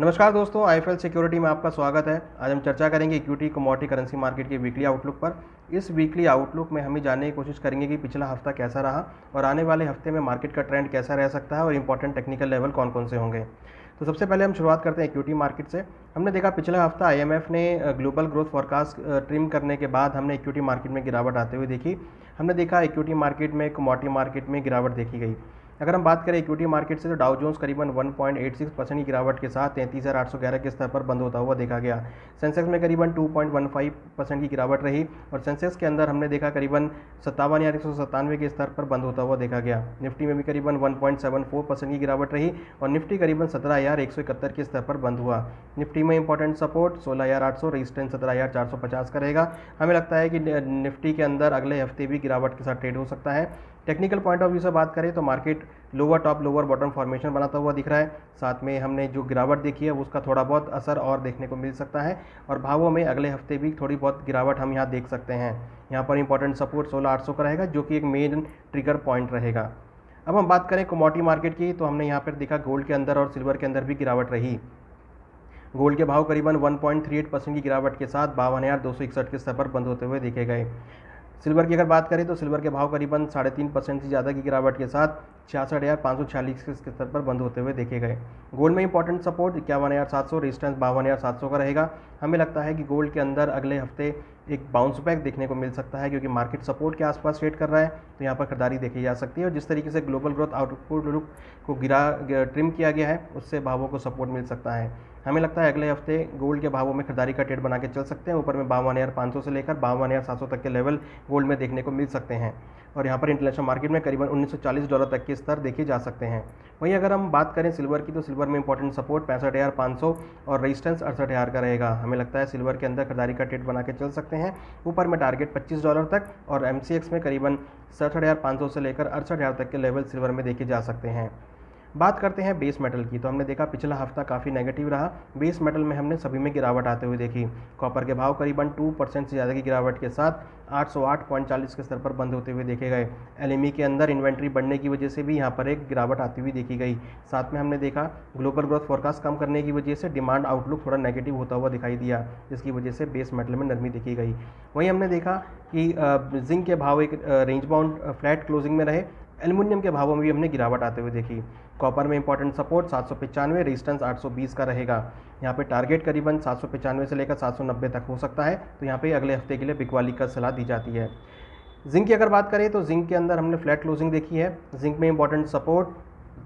नमस्कार दोस्तों, IFL security में आपका स्वागत है। आज हम चर्चा करेंगे इक्विटी कमोडिटी करेंसी मार्केट के वीकली आउटलुक पर। इस वीकली आउटलुक में हम जानने की कोशिश करेंगे कि पिछला हफ्ता कैसा रहा और आने वाले हफ्ते में मार्केट का ट्रेंड कैसा रह सकता है और इंपॉर्टेंट टेक्निकल लेवल कौन कौन से होंगे। तो सबसे पहले हम शुरुआत करते हैं इक्विटी मार्केट से। हमने देखा पिछला हफ्ता आईएमएफ ने ग्लोबल ग्रोथ फोरकास्ट ट्रिम करने के बाद हमने इक्विटी मार्केट में गिरावट आते हुए देखी। हमने देखा इक्विटी मार्केट में कमोडिटी मार्केट में गिरावट देखी गई। अगर हम बात करें इक्विटी मार्केट से तो डाउ जोन्स करीबन 1.86% की गिरावट के साथ 33,811 के स्तर पर बंद होता हुआ देखा गया। सेंसेक्स में करीबन 2.15% की गिरावट रही और सेंसेक्स के अंदर हमने देखा करीबन 57,197 के स्तर पर बंद होता हुआ देखा गया। निफ्टी में भी करीबन 1.74% की गिरावट रही और निफ्टी करीबन 17,171 के स्तर पर बंद हुआ। निफ्टी में इंपॉर्टेंट सपोर्ट 16,800, रेजिस्टेंस 17,450 का रहेगा। हमें लगता है कि निफ्टी के अंदर अगले हफ्ते भी गिरावट के साथ ट्रेड हो सकता है। टेक्निकल पॉइंट ऑफ व्यू से बात करें तो market lower top lower bottom formation बनाता हुआ दिख रहा है। साथ में हमने जो गिरावट देखी है उसका थोड़ा बहुत असर और देखने को मिल सकता है और भावों में अगले हफ्ते भी थोड़ी बहुत गिरावट हम यहाँ देख सकते हैं। यहाँ पर इंपॉर्टेंट सपोर्ट 16,800 का रहेगा, जो कि एक मेन ट्रिगर पॉइंट रहेगा। अब हम बात करें कमोडिटी मार्केट की तो हमने यहाँ पर देखा गोल्ड के अंदर और सिल्वर के अंदर भी गिरावट रही। गोल्ड के भाव करीबन 1.38% की गिरावट के साथ 52,261 के स्तर पर बंद होते हुए देखे गए। सिल्वर की अगर बात करें तो सिल्वर के भाव करीबन 3.5% से ज़्यादा की गिरावट के साथ 66,546 के स्तर पर बंद होते हुए देखे गए। गोल्ड में इंपॉर्टेंट सपोर्ट 51,700, रेजिस्टेंस 52,700 का रहेगा। हमें लगता है कि गोल्ड के अंदर अगले हफ्ते एक बाउंस बैक देखने को मिल सकता है, क्योंकि मार्केट सपोर्ट के आसपास ट्रेड कर रहा है, तो यहाँ पर खरीदारी देखी जा सकती है। और जिस तरीके से ग्लोबल ग्रोथ आउटपुट को ट्रिम किया गया है उससे भावों को सपोर्ट मिल सकता है। हमें लगता है अगले हफ्ते गोल्ड के भावों में खरीदारी का ट्रेड बना के चल सकते हैं। ऊपर में 52,500 से लेकर 52,700 तक के लेवल गोल्ड में देखने को मिल सकते हैं और यहाँ पर इंटरनेशनल मार्केट में करीबन $1940 तक के स्तर देखे जा सकते हैं। वहीं अगर हम बात करें सिल्वर की तो सिल्वर में इंपॉर्टेंट सपोर्ट 65,500 और रेजिस्टेंस 68,000 का रहेगा। हमें लगता है सिल्वर के अंदर खरीदारी का ट्रेड बना के चल सकते हैं। ऊपर में टारगेट $25 तक और MCX में करीबन 67,500 से लेकर 68,000 तक के लेवल सिल्वर में देखे जा सकते हैं। बात करते हैं बेस मेटल की तो हमने देखा पिछला हफ्ता काफ़ी नेगेटिव रहा। बेस मेटल में हमने सभी में गिरावट आते हुए देखी। कॉपर के भाव करीबन 2% से ज़्यादा की गिरावट के साथ 808.40 के स्तर पर बंद होते हुए देखे गए। LME के अंदर इन्वेंट्री बढ़ने की वजह से भी यहाँ पर एक गिरावट आती हुई देखी गई। साथ में हमने देखा ग्लोबल ग्रोथ फोरकास्ट कम करने की वजह से डिमांड आउटलुक थोड़ा नेगेटिव होता हुआ दिखाई दिया, जिसकी वजह से बेस मेटल में नरमी देखी गई। वहीं हमने देखा कि जिंक के भाव एक रेंज बाउंड फ्लैट क्लोजिंग में रहे। एल्युमिनियम के भावों में भी हमने गिरावट आते हुए देखी। कॉपर में इंपॉर्टेंट सपोर्ट 795, रेजिस्टेंस 820 का रहेगा। यहाँ पे टारगेट करीबन 795 से लेकर 790 तक हो सकता है, तो यहाँ पे अगले हफ्ते के लिए बिकवाली का सलाह दी जाती है। जिंक की अगर बात करें तो जिंक के अंदर हमने फ्लैट क्लोजिंग देखी है। जिंक में इंपॉर्टेंट सपोर्ट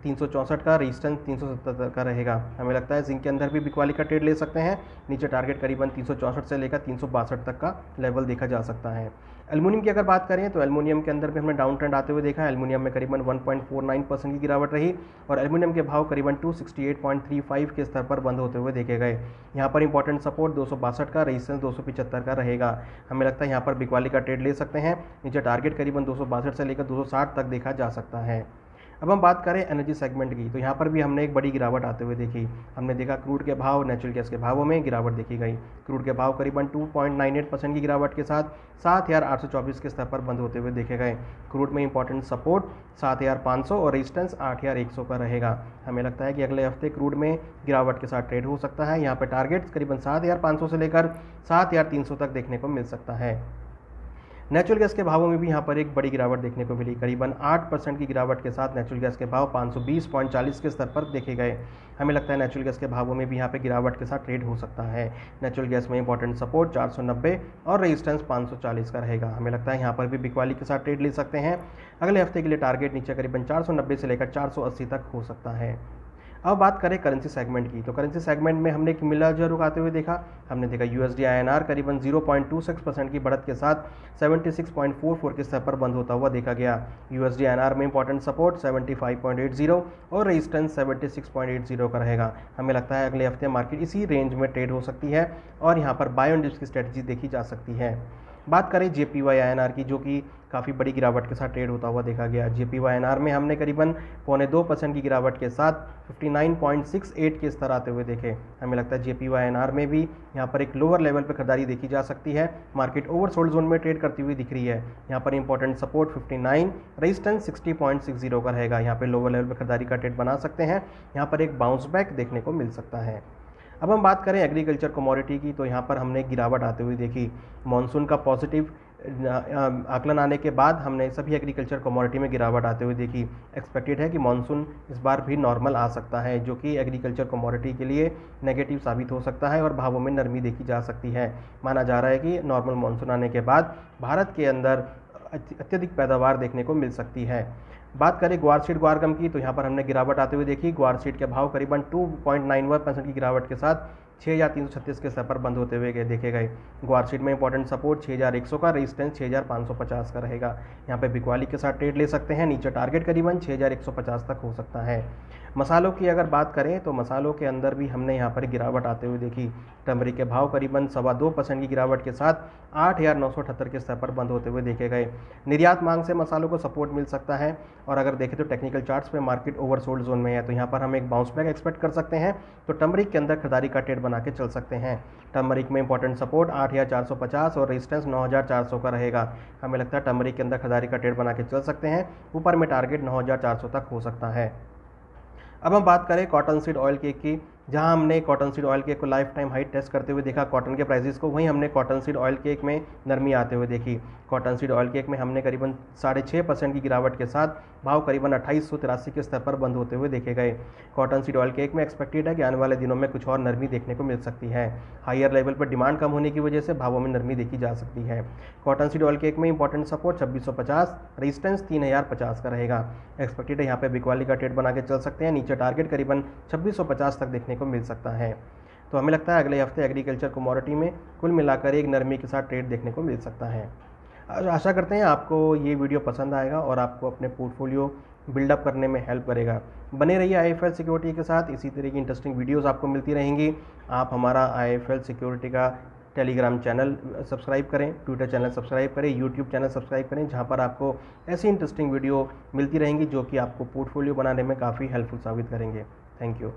364 का, रेजिस्टेंस 377 का रहेगा। हमें लगता है जिंक के अंदर भी बिकवाली का ट्रेड ले सकते हैं। नीचे टारगेट करीबन 364 से लेकर 362 तक का लेवल देखा जा सकता है। एल्युमिनियम की अगर बात करें तो एल्युमिनियम के अंदर भी हमने डाउन ट्रेंड आते हुए देखा है। एल्युमिनियम में करीबन 1.49% की गिरावट रही और एल्युमिनियम के भाव करीबन 268.35 के स्तर पर बंद होते हुए देखे गए। यहाँ पर इंपॉर्टेंट सपोर्ट 262 का, रेजिस्टेंस 275 का रहेगा। हमें लगता है यहाँ पर बिकवाली का ट्रेड ले सकते हैं। नीचे टारगेट करीबन 262 से लेकर 260 तक देखा जा सकता है। अब हम बात करें एनर्जी सेगमेंट की तो यहाँ पर भी हमने एक बड़ी गिरावट आते हुए देखी। हमने देखा क्रूड के भाव, नेचुरल गैस के भावों में गिरावट देखी गई। क्रूड के भाव करीबन 2.98% की गिरावट के साथ 7,824 के स्तर पर बंद होते हुए देखे गए। क्रूड में इंपॉर्टेंट सपोर्ट 7,500 और रेजिस्टेंस 8,100 का रहेगा। हमें लगता है कि अगले हफ्ते क्रूड में गिरावट के साथ ट्रेड हो सकता है। यहाँ पर टारगेट करीबन 7,500 से लेकर 7,300 तक देखने को मिल सकता है। नेचुरल गैस के भावों में भी यहाँ पर एक बड़ी गिरावट देखने को मिली। करीबन 8% की गिरावट के साथ नेचुरल गैस के भाव 520.40 के स्तर पर देखे गए। हमें लगता है नेचुरल गैस के भावों में भी यहाँ पे गिरावट के साथ ट्रेड हो सकता है। नेचुरल गैस में इंपॉर्टेंट सपोर्ट 490 और रेजिस्टेंस 540 का रहेगा। हमें लगता है यहाँ पर भी बिकवाली के साथ ट्रेड ले सकते हैं। अगले हफ्ते के लिए टारगेट नीचे करीबन 490 से लेकर 480 तक हो सकता है। अब बात करें करेंसी सेगमेंट की तो करेंसी सेगमेंट में हमने एक मिला जुला रुख आते हुए देखा। हमने देखा USD INR करीबन 0.26% की बढ़त के साथ 76.44 के स्तर पर बंद होता हुआ देखा गया। USD INR में इंपॉर्टेंट सपोर्ट 75.80 और रेजिस्टेंस 76.80 का रहेगा। हमें लगता है अगले हफ्ते मार्केट इसी रेंज में ट्रेड हो सकती है और यहाँ पर बाय ऑन डिप्स की स्ट्रेटजी देखी जा सकती है। बात करें JPY INR की जो कि काफ़ी बड़ी गिरावट के साथ ट्रेड होता हुआ देखा गया। JPY INR में हमने करीबन 0.25% की गिरावट के साथ 59.68 के स्तर आते हुए देखे। हमें लगता है JPY INR में भी यहाँ पर एक लोअर लेवल पर खरीदारी देखी जा सकती है। मार्केट ओवरसोल्ड जोन में ट्रेड करती हुई दिख रही है। यहाँ पर इंपॉर्टेंट सपोर्ट 59, रेजिस्टेंस 60.60 का रहेगा। यहाँ पर लोअर लेवल पर खरीदारी का ट्रेड बना सकते हैं। यहाँ पर एक बाउंस बैक देखने को मिल सकता है। अब हम बात करें एग्रीकल्चर कमोडिटी की, तो यहाँ पर हमने गिरावट आते हुए देखी। मानसून का पॉजिटिव आकलन आने के बाद हमने सभी एग्रीकल्चर कमोडिटी में गिरावट आते हुए देखी। एक्सपेक्टेड है कि मानसून इस बार भी नॉर्मल आ सकता है, जो कि एग्रीकल्चर कमोडिटी के लिए नेगेटिव साबित हो सकता है और भावों में नरमी देखी जा सकती है। माना जा रहा है कि नॉर्मल मानसून आने के बाद भारत के अंदर अत्यधिक पैदावार देखने को मिल सकती है। बात करें ग्वार सीड ग्वार गम की, तो यहाँ पर हमने गिरावट आते हुए देखी। ग्वार सीड के भाव करीबन 2.91% की गिरावट के साथ 6,336 के स्तर पर बंद होते हुए देखे गए। ग्वार सीड में इंपॉर्टेंट सपोर्ट 6,100 का, रेजिस्टेंस 6,550 का रहेगा। यहाँ पे बिकवाली के साथ ट्रेड ले सकते हैं। नीचे टारगेट करीबन 6,150 तक हो सकता है। मसालों की अगर बात करें तो मसालों के अंदर भी हमने यहाँ पर गिरावट आते हुए देखी। टर्मरिक के भाव करीबन 2.25% की गिरावट के साथ 8,978 के स्तर पर बंद होते हुए देखे गए। निर्यात मांग से मसालों को सपोर्ट मिल सकता है और अगर देखें तो टेक्निकल चार्ट्स पे मार्केट ओवरसोल्ड जोन में है, तो यहाँ पर हम एक बाउंस बैक एक्सपेक्ट कर सकते हैं। तो टर्मरिक के अंदर खरीदारी का ट्रेड बना के चल सकते हैं। टर्मरिक में इंपॉर्टेंट सपोर्ट 8,450 और रेजिस्टेंस 9,400 का रहेगा। हमें लगता है टर्मरिक के अंदर खरीदारी का ट्रेड बना के चल सकते हैं। ऊपर में टारगेट 9,400 तक हो सकता है। अब हम बात करें कॉटन सीड ऑयल केक की, जहां हमने कॉटन सीड ऑयल केक को लाइफ टाइम हाई टेस्ट करते हुए देखा कॉटन के प्राइसेस को, वहीं हमने कॉटन सीड ऑयल केक में नरमी आते हुए देखी। कॉटन सीड ऑयल केक में हमने करीबन 6.5% की गिरावट के साथ भाव करीबन 2883 के स्तर पर बंद होते हुए देखे गए। कॉटन सीड ऑयल केक में एक्सपेक्टेड है कि आने वाले दिनों में कुछ और नरमी देखने को मिल सकती है। हायर लेवल पर डिमांड कम होने की वजह से भावों में नरमी देखी जा सकती है। कॉटन सीड ऑयल केक में इंपॉर्टेंट सपोर्ट 2650, रेजिस्टेंस 3050 का रहेगा। एक्सपेक्टेड है यहाँ पे बिकवाली का ट्रेड बना के चल सकते हैं। नीचे टारगेट करीबन 2650 तक देखने को मिल सकता है। तो हमें लगता है अगले हफ्ते एग्रीकल्चर कमोडिटी में कुल मिलाकर एक नरमी के साथ ट्रेड देखने को मिल सकता है। आशा करते हैं आपको ये वीडियो पसंद आएगा और आपको अपने पोर्टफोलियो बिल्डअप करने में हेल्प करेगा। बने रहिए IIFL सिक्योरिटी के साथ, इसी तरह की इंटरेस्टिंग वीडियोस आपको मिलती रहेंगी। आप हमारा IIFL सिक्योरिटी का टेलीग्राम चैनल सब्सक्राइब करें, ट्विटर चैनल सब्सक्राइब करें, यूट्यूब चैनल सब्सक्राइब करें, जहां पर आपको ऐसी इंटरेस्टिंग वीडियो मिलती रहेंगी जो कि आपको पोर्टफोलियो बनाने में काफ़ी हेल्पफुल साबित करेंगे। Thank you.